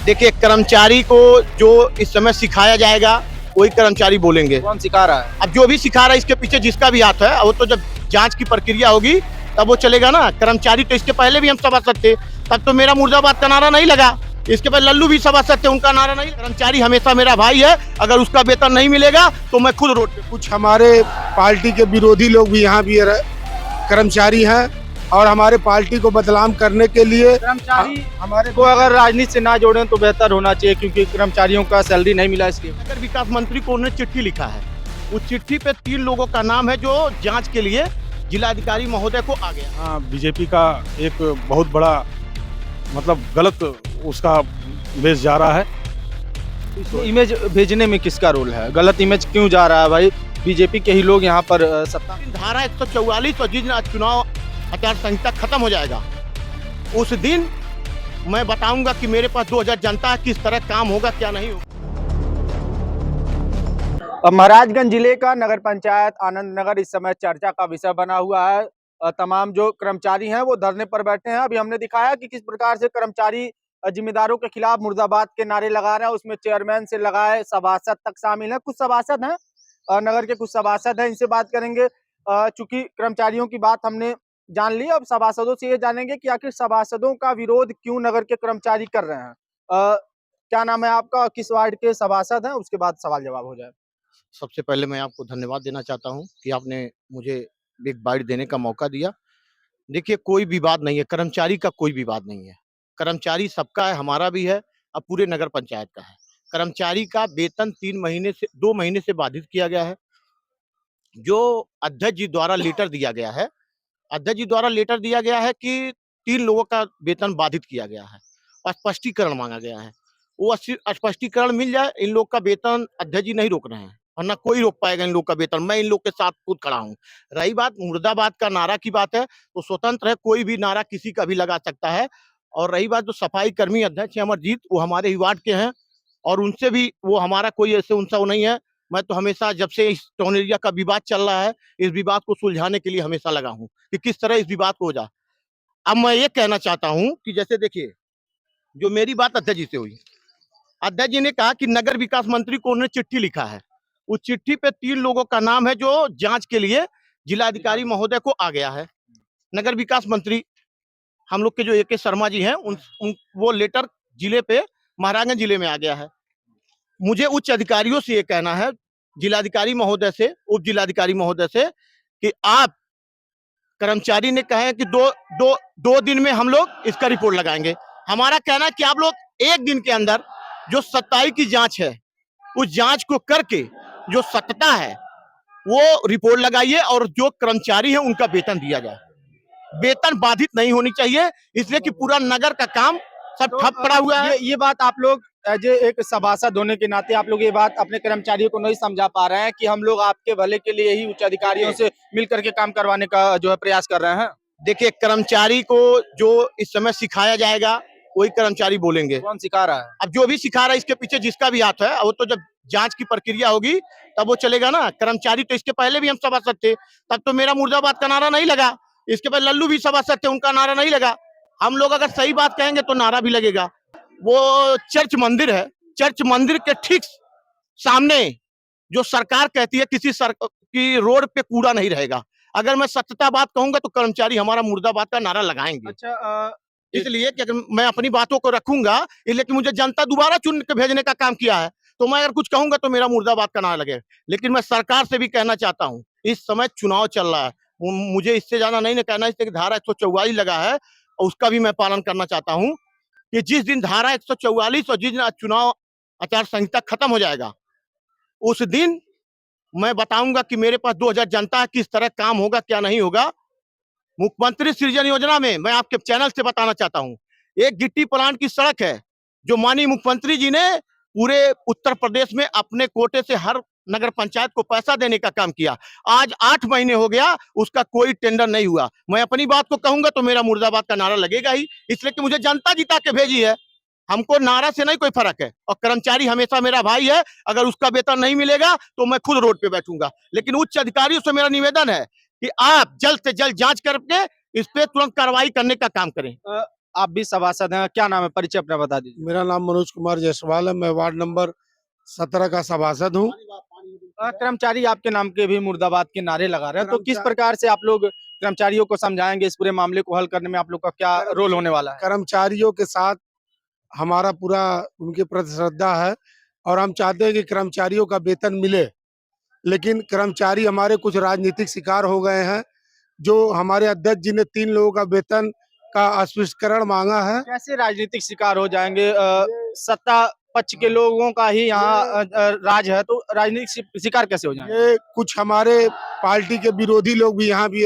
देखिए, कर्मचारी को जो इस समय सिखाया जाएगा वही कर्मचारी बोलेंगे। कौन सिखा रहा है? अब जो भी सिखा रहा है इसके पीछे जिसका भी हाथ है वो तो जब जांच की प्रक्रिया होगी तब वो चलेगा ना। कर्मचारी तो इसके पहले भी हम सभासद थे, तब तो मेरा मुर्दाबाद का नारा नहीं लगा। इसके पहले लल्लू भी सभासद थे, उनका नारा नहीं। कर्मचारी हमेशा मेरा भाई है, अगर उसका वेतन नहीं मिलेगा तो मैं खुद रोड पे। कुछ हमारे पार्टी के विरोधी लोग भी यहाँ भी कर्मचारी हैं और हमारे पार्टी को बदनाम करने के लिए कर्मचारी हमारे को अगर राजनीति से ना जोड़ें तो बेहतर होना चाहिए, क्योंकि कर्मचारियों का सैलरी नहीं मिला इसलिए। नगर विकास मंत्री को उन्होंने चिट्ठी लिखा है, उस चिट्ठी पे 3 लोगों का नाम है जो जांच के लिए जिलाधिकारी महोदय को आ गया। हाँ, बीजेपी का एक बहुत बड़ा मतलब गलत उसका इमेज जा रहा है। इसमें इमेज भेजने में किसका रोल है? गलत इमेज क्यों जा रहा है भाई? बीजेपी के ही लोग यहाँ पर सत्ता। धारा 144 और जिस दिन चुनाव आचार संहिता खत्म हो जाएगा उस दिन मैं बताऊंगा कि मेरे पास 2000 जनता है, किस तरह काम होगा क्या नहीं होगा। अब महाराजगंज जिले का नगर पंचायत आनंद नगर इस समय चर्चा का विषय बना हुआ है। तमाम जो कर्मचारी हैं वो धरने पर बैठे हैं। अभी हमने दिखाया कि किस प्रकार से कर्मचारी जिम्मेदारों के खिलाफ मुर्दाबाद के नारे लगा रहे हैं। उसमें चेयरमैन से लगाए सभासद तक शामिल है। कुछ सभासद हैं, नगर के कुछ सभासद हैं, इनसे बात करेंगे। चूंकि कर्मचारियों की बात हमने जान ली, अब सभासदों से ये जानेंगे कि आखिर सभासदों का विरोध क्यों नगर के कर्मचारी कर रहे हैं। क्या नाम है आपका, किस वार्ड के सभासद हैं? उसके बाद सवाल जवाब हो जाए। सबसे पहले मैं आपको धन्यवाद देना चाहता हूं कि आपने मुझे एक बाइट देने का मौका दिया। देखिए, कोई विवाद नहीं है, कर्मचारी का कोई विवाद नहीं है। कर्मचारी सबका है, हमारा भी है, अब पूरे नगर पंचायत का है। कर्मचारी का वेतन 2 महीने से बाधित किया गया है। जो अध्यक्ष जी द्वारा लेटर दिया गया है, अध्यक्ष जी द्वारा लेटर दिया गया है कि 3 लोगों का वेतन बाधित किया गया है, स्पष्टीकरण मांगा गया है। वो स्पष्टीकरण मिल जाए, इन लोग का वेतन अध्यक्ष जी नहीं रोक रहे हैं, वरना कोई रोक पाएगा इन लोग का वेतन। मैं इन लोग के साथ खुद खड़ा हूँ। रही बात मुर्दाबाद का नारा की बात है, तो स्वतंत्र है, कोई भी नारा किसी का भी लगा सकता है। और रही बात जो सफाई कर्मी अध्यक्ष है अमरजीत, वो हमारे ही वार्ड के हैं और उनसे भी वो हमारा कोई ऐसे उनसा वो नहीं है। मैं तो हमेशा जब से इस टाउन एरिया का विवाद चल रहा है, इस विवाद को सुलझाने के लिए हमेशा लगा हूँ कि किस तरह इस विवाद को हो जाए। अब मैं ये कहना चाहता हूँ कि जैसे देखिए, जो मेरी बात अध्यक्ष जी से हुई, अध्यक्ष जी ने कहा कि नगर विकास मंत्री को उन्होंने चिट्ठी लिखा है, उस चिट्ठी पे 3 लोगों का नाम है जो जांच के लिए जिलाधिकारी महोदय को आ गया है। नगर विकास मंत्री हम लोग के जो AK शर्मा जी हैं, वो लेटर जिले पे महाराजगंज जिले में आ गया है। मुझे उच्च अधिकारियों से ये कहना है, जिलाधिकारी महोदय से, उप जिलाधिकारी महोदय से, कि आप कर्मचारी ने कहा है कि दो दिन में हम लोग इसका रिपोर्ट लगाएंगे। हमारा कहना है कि आप लोग 1 दिन के अंदर जो सत्ताई की जांच है, उस जांच को करके जो सत्यता है वो रिपोर्ट लगाइए और जो कर्मचारी है उनका वेतन दिया जाए। वेतन बाधित नहीं होनी चाहिए, इसलिए कि पूरा नगर का काम सब ठप पड़ा हुआ है। ये बात आप लोग एज एक सभासद होने के नाते आप लोग ये बात अपने कर्मचारियों को नहीं समझा पा रहे हैं कि हम लोग आपके भले के लिए ही उच्च अधिकारियों से मिलकर के काम करवाने का जो है प्रयास कर रहे हैं। देखिए, कर्मचारी को जो इस समय सिखाया जाएगा वही कर्मचारी बोलेंगे। कौन सिखा रहा है? अब जो भी सिखा रहा है इसके पीछे जिसका भी हाथ है वो तो जब जांच की प्रक्रिया होगी तब वो चलेगा ना। कर्मचारी तो इसके पहले भी हम सभासद थे, तब तो मेरा मुर्दाबाद का नारा नहीं लगा। इसके पहले लल्लू भी सभासद थे, उनका नारा नहीं लगा। हम लोग अगर सही बात कहेंगे तो नारा भी लगेगा। वो चर्च मंदिर है, चर्च मंदिर के ठीक सामने जो सरकार कहती है किसी की रोड पे कूड़ा नहीं रहेगा। अगर मैं सत्यता बात कहूंगा तो कर्मचारी हमारा मुर्दाबाद का नारा लगाएंगे। अच्छा, इसलिए कि अगर मैं अपनी बातों को रखूंगा, इसलिए कि मुझे जनता दोबारा चुन के भेजने का काम किया है, तो मैं अगर कुछ कहूंगा तो मेरा मुर्दाबाद का नारा लगेगा। लेकिन मैं सरकार से भी कहना चाहता हूं, इस समय चुनाव चल रहा है, मुझे इससे ज्यादा नहीं कहना। इससे धारा 144 लगा है, उसका भी मैं पालन करना चाहता हूं कि जिस दिन धारा 144 और जिस दिन चुनाव आचार संहिता खत्म हो जाएगा उस दिन मैं बताऊंगा कि मेरे पास 2000 जनता है, किस तरह काम होगा क्या नहीं होगा। मुख्यमंत्री सृजन योजना में मैं आपके चैनल से बताना चाहता हूं, एक गिट्टी प्लांट की सड़क है जो माननीय मुख्यमंत्री जी ने पूरे उत्तर प्रदेश में अपने कोटे से हर नगर पंचायत को पैसा देने का काम किया। आज 8 महीने हो गया, उसका कोई टेंडर नहीं हुआ। मैं अपनी बात को कहूंगा तो मेरा मुर्दाबाद का नारा लगेगा ही, इसलिए कि मुझे जनता जिता के भेजी है। हमको नारा से नहीं कोई फर्क है, और कर्मचारी हमेशा मेरा भाई है, अगर उसका वेतन नहीं मिलेगा तो मैं खुद रोड पे बैठूंगा। लेकिन उच्च अधिकारियों से मेरा निवेदन है कि आप जल्द से जल्द जांच करके इस पे तुरंत कार्रवाई करने का काम करें। आप भी सभासद हैं, क्या नाम है, परिचय अपना बता दीजिए। मेरा नाम मनोज कुमार जायसवाल है। मैं वार्ड नंबर 17 का सभासद हूँ। कर्मचारी आपके नाम के भी मुर्दाबाद के नारे लगा रहे हैं, तो किस कर्मचा- प्रकार से आप लोग कर्मचारियों को समझाएंगे, इस पूरे मामले को हल करने में आप लोग का क्या रोल होने वाला है? कर्मचारियों के साथ हमारा पूरा उनके प्रति श्रद्धा है और हम चाहते हैं कि कर्मचारियों का वेतन मिले, लेकिन कर्मचारी हमारे कुछ राजनीतिक शिकार हो गए हैं। जो हमारे अध्यक्ष जी ने 3 लोगों का वेतन का स्पष्टीकरण मांगा है। कैसे राजनीतिक शिकार हो जाएंगे? सत्ता पक्ष के लोगों का ही यहाँ राज है, तो राजनीतिक शिकार कैसे हो जाएंगे? ये कुछ हमारे पार्टी के विरोधी लोग भी यहाँ भी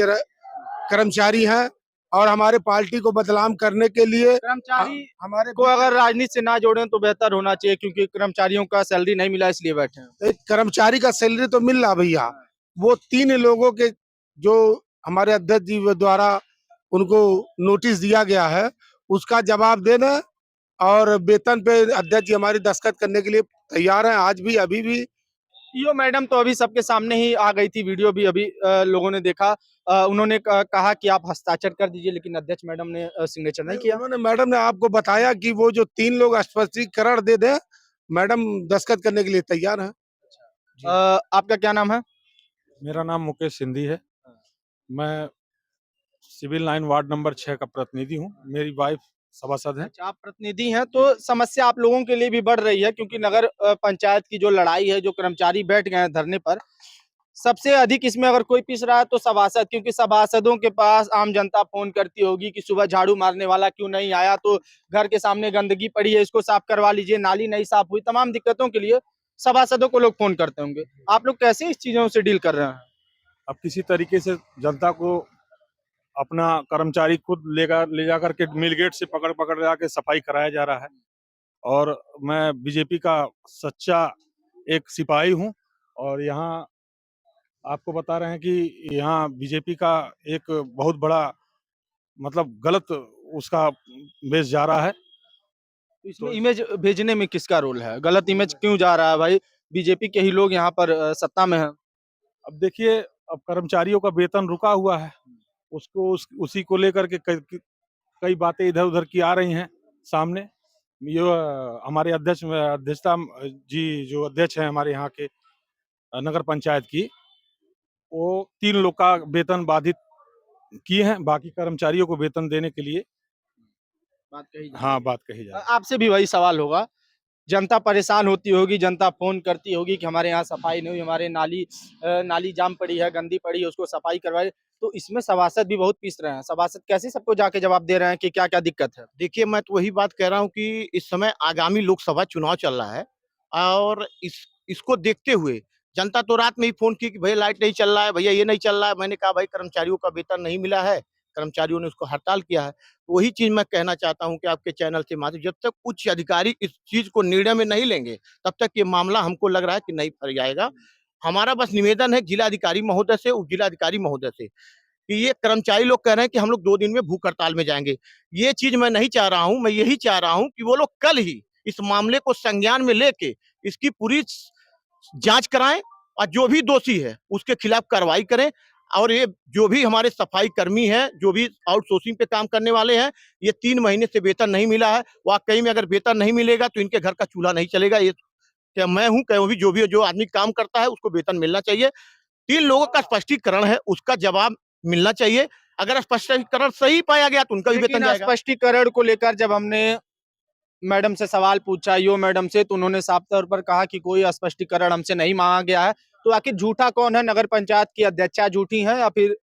कर्मचारी हैं और हमारे पार्टी को बदनाम करने के लिए कर्मचारी हमारे को अगर राजनीति से ना जोड़ें तो बेहतर होना चाहिए, क्योंकि कर्मचारियों का सैलरी नहीं मिला इसलिए बैठे हैं। एक कर्मचारी का सैलरी तो मिल रहा भैया, वो 3 लोगों के जो हमारे अध्यक्ष जी द्वारा उनको नोटिस दिया गया है उसका जवाब देना और वेतन पे अध्यक्ष जी हमारी दस्तखत करने के लिए तैयार हैं, आज भी अभी भी। यो मैडम तो अभी सबके सामने ही आ गई थी, वीडियो भी अभी लोगों ने देखा। उन्होंने कहा कि आप हस्ताक्षर कर दीजिए, लेकिन अध्यक्ष मैडम ने सिग्नेचर नहीं किया। उन्होंने मैडम ने आपको बताया कि वो जो 3 लोग स्पष्टीकरण दे दें, मैडम दस्तखत करने के लिए तैयार हैं। आपका क्या नाम है? मेरा नाम मुकेश सिंधी है। मैं सिविल लाइन वार्ड नंबर 6 का प्रतिनिधि हूँ। मेरी वाइफ सभासद है। अच्छा, आप प्रतिनिधि हैं, तो समस्या आप लोगों के लिए भी बढ़ रही है, क्योंकि नगर पंचायत की जो लड़ाई है, जो कर्मचारी बैठ गए हैं धरने पर, सबसे अधिक इसमें अगर कोई पिस रहा है तो सभासद, क्योंकि सभासदों के पास आम जनता फोन करती होगी कि सुबह झाड़ू मारने वाला क्यों नहीं आया, तो घर के सामने गंदगी पड़ी है, इसको साफ करवा लीजिए, नाली नहीं साफ हुई, तमाम दिक्कतों के लिए सभासदों को लोग फोन करते होंगे। आप लोग कैसे इस चीजों से डील कर रहे हैं? अब किसी तरीके से जनता को अपना कर्मचारी खुद ले जा करके मिल गेट से पकड़ पकड़ जाके सफाई कराया जा रहा है। और मैं बीजेपी का सच्चा एक सिपाही हूँ और यहाँ आपको बता रहे हैं कि यहाँ बीजेपी का एक बहुत बड़ा मतलब गलत उसका बेस जा रहा है। इसमें इमेज भेजने में किसका रोल है? गलत इमेज क्यों जा रहा है भाई? बीजेपी के ही लोग यहाँ पर सत्ता में हैं। अब देखिए, अब कर्मचारियों का वेतन रुका हुआ है, उसको उसी को लेकर के कई बातें इधर उधर की आ रही हैं सामने। ये हमारे अध्यक्षता जी जो अध्यक्ष हैं हमारे यहाँ के नगर पंचायत की, वो 3 लोग का वेतन बाधित किए हैं, बाकी कर्मचारियों को वेतन देने के लिए बात कही जा हाँ बात कही जा रही है। आपसे भी वही सवाल होगा, जनता परेशान होती होगी, जनता फोन करती होगी कि हमारे यहाँ सफाई नहीं हुई, हमारे नाली जाम पड़ी है, गंदी पड़ी है, उसको सफाई करवाए, तो इसमें सभासद भी बहुत पीस रहे हैं। सभासद कैसे सबको जाके जवाब दे रहे हैं कि क्या क्या दिक्कत है? देखिए, मैं तो वही बात कह रहा हूँ कि इस समय आगामी लोकसभा चुनाव चल रहा है और इसको देखते हुए जनता तो रात में ही फ़ोन की कि भैया लाइट नहीं चल रहा है, भैया ये नहीं चल रहा है। मैंने कहा भाई कर्मचारियों का वेतन नहीं मिला है, कर्मचारियों ने उसको हड़ताल किया है। तो वही चीज़ मैं कहना चाहता हूँ कि आपके चैनल के माध्यम जब तक उच्च अधिकारी इस चीज़ को निर्णय में नहीं लेंगे, तब तक ये मामला हमको लग रहा है कि नहीं फर जाएगा। हमारा बस निवेदन है जिलाधिकारी महोदय से, उप जिलाधिकारी महोदय से कि ये कर्मचारी लोग कह रहे हैं कि हम लोग 2 दिन में भूख हड़ताल में जाएँगे। ये चीज़ मैं नहीं चाह रहा हूँ, मैं यही चाह रहा हूँ कि वो लोग कल ही इस मामले को संज्ञान में लेके इसकी पूरी जाँच कराएँ और जो भी दोषी है, उसके खिलाफ कार्रवाई करें। और ये जो भी हमारे सफाई कर्मी हैं, जो भी आउटसोर्सिंग पे काम करने वाले हैं, ये 3 महीने से वेतन नहीं मिला है। वाक़ई में अगर वेतन नहीं मिलेगा तो इनके घर का चूल्हा नहीं चलेगा। ये क्या मैं हूँ, क्या जो भी जो आदमी काम करता है उसको वेतन मिलना चाहिए। 3 लोगों का स्पष्टीकरण है, उसका जवाब मिलना चाहिए। अगर स्पष्टीकरण सही पाया गया तो उनका भी वेतन लेकिन जाएगा। स्पष्टीकरण को लेकर जब हमने मैडम से सवाल पूछा, यो मैडम से, तो उन्होंने साफ तौर पर कहा कि कोई स्पष्टीकरण हमसे नहीं मांगा गया है। तो आखिर झूठा कौन है? नगर पंचायत की अध्यक्षा झूठी हैं या फिर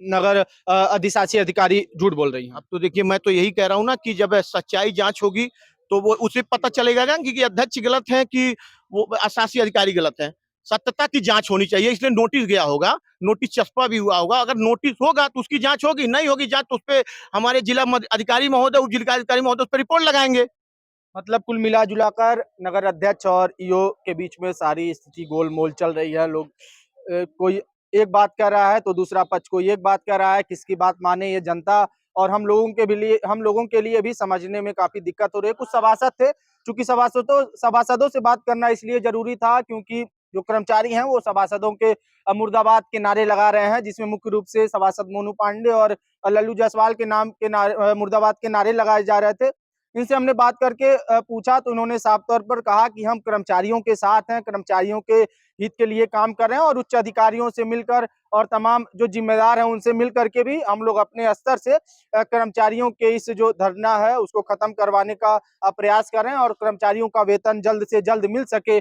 नगर अधिशासी अधिकारी झूठ बोल रही हैं? अब तो देखिए, मैं तो यही कह रहा हूँ ना कि जब सच्चाई जाँच होगी तो वो उसे पता चलेगा ना कि अध्यक्ष गलत हैं कि वो शासी अधिकारी गलत हैं। सत्यता की जाँच होनी चाहिए, इसलिए नोटिस गया होगा, नोटिस चस्पा भी हुआ होगा। अगर नोटिस होगा तो उसकी जाँच होगी, नहीं होगी जाँच तो उसपे हमारे जिला अधिकारी महोदय, उप जिलाधिकारी महोदय उस पे रिपोर्ट लगाएँगे। मतलब कुल मिला-जुलाकर नगर अध्यक्ष और ईओ के बीच में सारी स्थिति गोलमोल चल रही है। लोग कोई एक बात कह रहा है तो दूसरा पक्ष कोई एक बात कह रहा है, किसकी बात माने ये जनता और हम लोगों के लिए भी समझने में काफ़ी दिक्कत हो रही है। कुछ सभासद थे, चूँकि सभासदों से बात करना इसलिए ज़रूरी था क्योंकि जो कर्मचारी हैं वो सभासदों के मुर्दाबाद के नारे लगा रहे हैं, जिसमें मुख्य रूप से सभासद मोनू पांडे और लल्लू जायसवाल के नाम के नारे मुर्दाबाद के नारे लगाए जा रहे थे। इनसे हमने बात करके पूछा तो उन्होंने साफ तौर पर कहा कि हम कर्मचारियों के साथ हैं, कर्मचारियों के हित के लिए काम कर रहे हैं और उच्च अधिकारियों से मिलकर और तमाम जो जिम्मेदार हैं उनसे मिल करके भी हम लोग अपने स्तर से कर्मचारियों के इस जो धरना है उसको खत्म करवाने का प्रयास कर रहे हैं और कर्मचारियों का वेतन जल्द से जल्द मिल सके